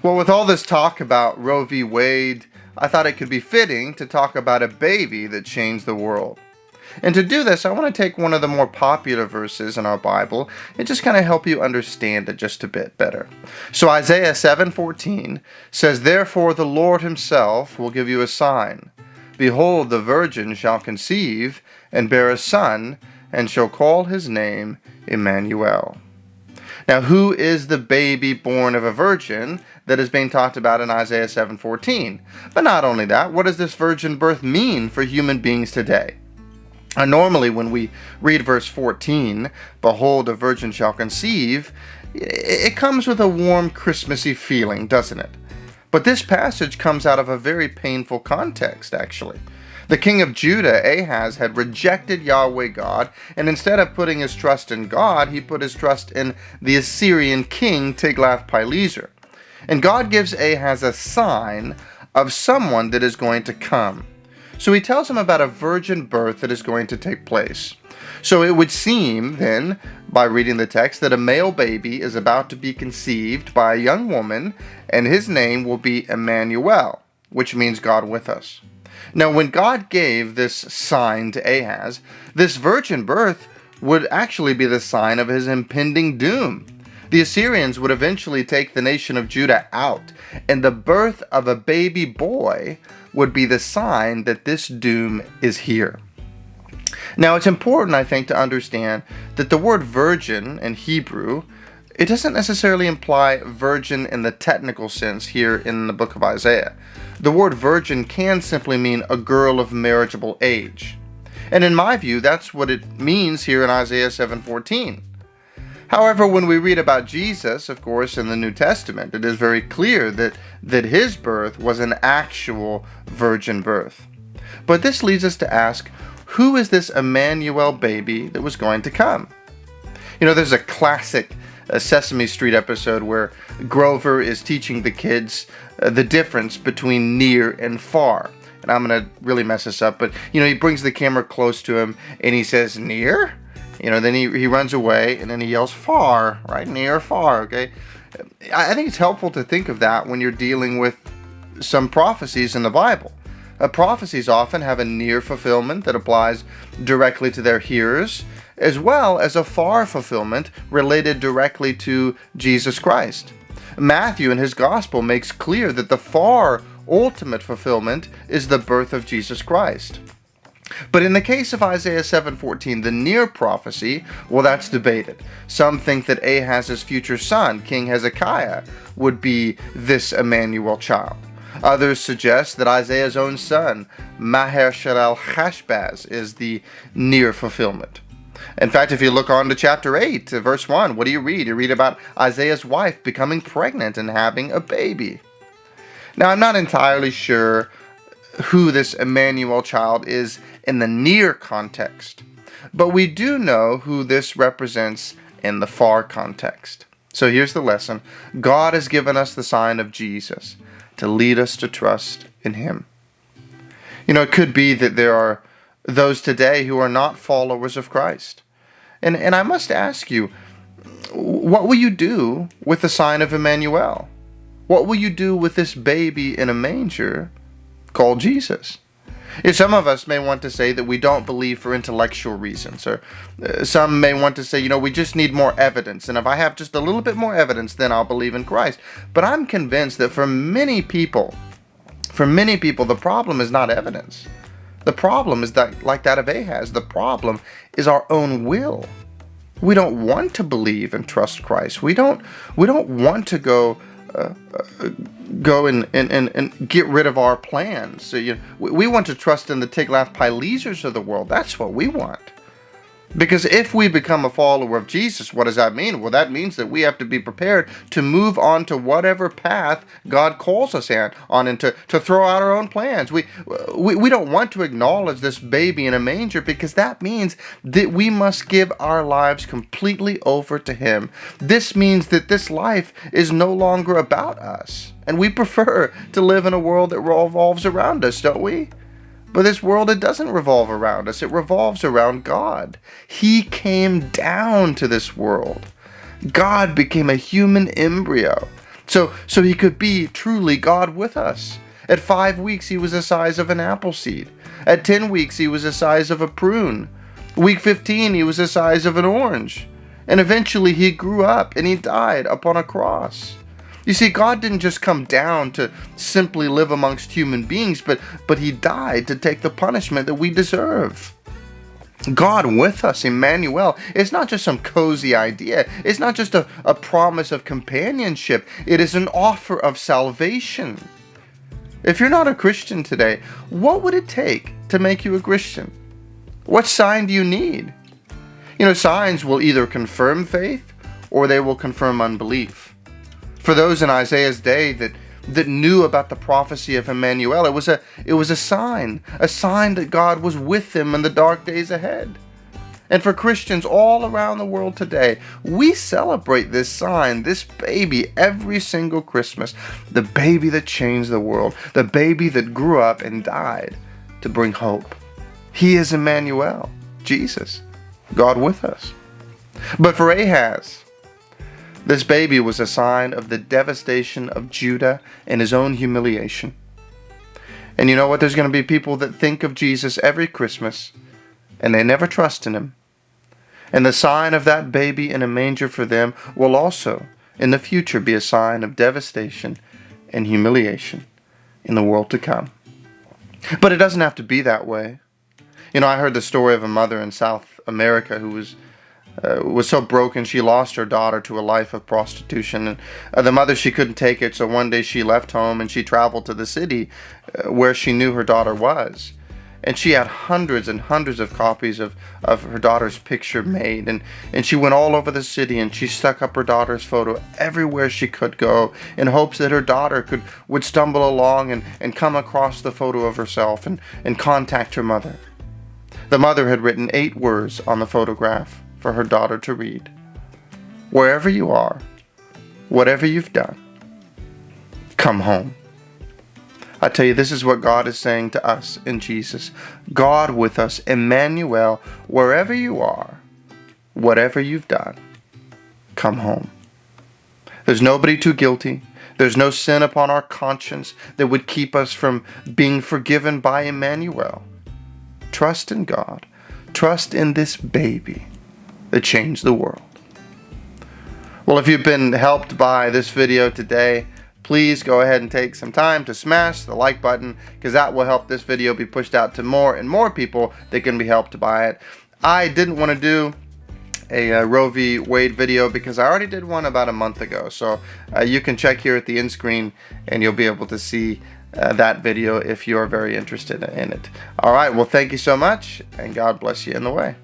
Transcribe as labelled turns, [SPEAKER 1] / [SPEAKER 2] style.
[SPEAKER 1] Well, with all this talk about Roe v. Wade, I thought it could be fitting to talk about a baby that changed the world. And to do this, I want to take one of the more popular verses in our Bible and just kind of help you understand it just a bit better. So Isaiah 7:14 says, "Therefore the Lord himself will give you a sign. Behold, the virgin shall conceive and bear a son, and shall call his name Emmanuel." Now, who is the baby born of a virgin that is being talked about in Isaiah 7:14? But not only that, what does this virgin birth mean for human beings today? Normally, when we read verse 14, "Behold, a virgin shall conceive," it comes with a warm, Christmassy feeling, doesn't it? But this passage comes out of a very painful context, actually. The king of Judah, Ahaz, had rejected Yahweh God, and instead of putting his trust in God, he put his trust in the Assyrian king Tiglath-Pileser. And God gives Ahaz a sign of someone that is going to come. So he tells him about a virgin birth that is going to take place. So it would seem, then, by reading the text, that a male baby is about to be conceived by a young woman, and his name will be Emmanuel, which means God with us. Now, when God gave this sign to Ahaz, this virgin birth would actually be the sign of his impending doom. The Assyrians would eventually take the nation of Judah out, and the birth of a baby boy would be the sign that this doom is here. Now, it's important, I think, to understand that the word virgin in Hebrew, it doesn't necessarily imply virgin in the technical sense here in the book of Isaiah. The word virgin can simply mean a girl of marriageable age. And in my view, that's what it means here in Isaiah 7:14. However, when we read about Jesus, of course, in the New Testament, it is very clear that his birth was an actual virgin birth. But this leads us to ask, who is this Emmanuel baby that was going to come? You know, there's a classic Sesame Street episode where Grover is teaching the kids the difference between near and far. And I'm going to really mess this up, but, he brings the camera close to him and he says, "Near?" Then he runs away and then he yells, "Far," right? Near, far, okay? I think it's helpful to think of that when you're dealing with some prophecies in the Bible. Prophecies often have a near fulfillment that applies directly to their hearers, as well as a far fulfillment related directly to Jesus Christ. Matthew in his gospel makes clear that the far ultimate fulfillment is the birth of Jesus Christ. But in the case of Isaiah 7:14, the near prophecy, well, that's debated. Some think that Ahaz's future son, King Hezekiah, would be this Emmanuel child. Others suggest that Isaiah's own son, Maher-shalal-Hashbaz, is the near fulfillment. In fact, if you look on to chapter 8, verse 1, what do you read? You read about Isaiah's wife becoming pregnant and having a baby. Now, I'm not entirely sure who this Emmanuel child is in the near context, but we do know who this represents in the far context. So here's the lesson. God has given us the sign of Jesus to lead us to trust in him. It could be that there are those today who are not followers of Christ. And I must ask you, what will you do with the sign of Emmanuel? What will you do with this baby in a manger called Jesus? Some of us may want to say that we don't believe for intellectual reasons, or some may want to say, we just need more evidence, and if I have just a little bit more evidence, then I'll believe in Christ. But I'm convinced that for many people, the problem is not evidence. The problem is that, like that of Ahaz, the problem is our own will. We don't want to believe and trust Christ. We don't want to go and get rid of our plans. So, we want to trust in the Tiglath-Pilesers of the world. That's what we want. Because if we become a follower of Jesus, what does that mean? Well, that means that we have to be prepared to move on to whatever path God calls us on and to throw out our own plans. We don't want to acknowledge this baby in a manger, because that means that we must give our lives completely over to him. This means that this life is no longer about us. And we prefer to live in a world that revolves around us, don't we? But this world, it doesn't revolve around us. It revolves around God. He came down to this world. God became a human embryo So he could be truly God with us. At 5 weeks, he was the size of an apple seed. At 10 weeks, he was the size of a prune. Week 15, he was the size of an orange. And eventually he grew up and he died upon a cross. You see, God didn't just come down to simply live amongst human beings, but he died to take the punishment that we deserve. God with us, Emmanuel, it's not just some cozy idea. It's not just a promise of companionship. It is an offer of salvation. If you're not a Christian today, what would it take to make you a Christian? What sign do you need? You know, signs will either confirm faith or they will confirm unbelief. For those in Isaiah's day that knew about the prophecy of Emmanuel, it was a sign that God was with them in the dark days ahead. And for Christians all around the world today, we celebrate this sign, this baby, every single Christmas. The baby that changed the world, the baby that grew up and died to bring hope. He is Emmanuel, Jesus, God with us. But for Ahaz, this baby was a sign of the devastation of Judah and his own humiliation. And you know what? There's going to be people that think of Jesus every Christmas and they never trust in him. And the sign of that baby in a manger for them will also, in the future, be a sign of devastation and humiliation in the world to come. But it doesn't have to be that way. You know, I heard the story of a mother in South America who was so broken she lost her daughter to a life of prostitution. And the mother, she couldn't take it, so one day she left home and she traveled to the city where she knew her daughter was. And she had hundreds and hundreds of copies of her daughter's picture made. And she went all over the city and she stuck up her daughter's photo everywhere she could go in hopes that her daughter would stumble along and come across the photo of herself and contact her mother. The mother had written 8 words on the photograph for her daughter to read. Wherever you are, whatever you've done, come home. I tell you, this is what God is saying to us in Jesus. God with us, Emmanuel, wherever you are, whatever you've done, come home. There's nobody too guilty. There's no sin upon our conscience that would keep us from being forgiven by Emmanuel. Trust in God. Trust in this baby that changed the world. Well, if you've been helped by this video today, please go ahead and take some time to smash the like button, because that will help this video be pushed out to more and more people that can be helped by it. I didn't want to do a Roe v. Wade video because I already did one about a month ago. So you can check here at the end screen and you'll be able to see that video if you are very interested in it. All right, well, thank you so much, and God bless you in the way.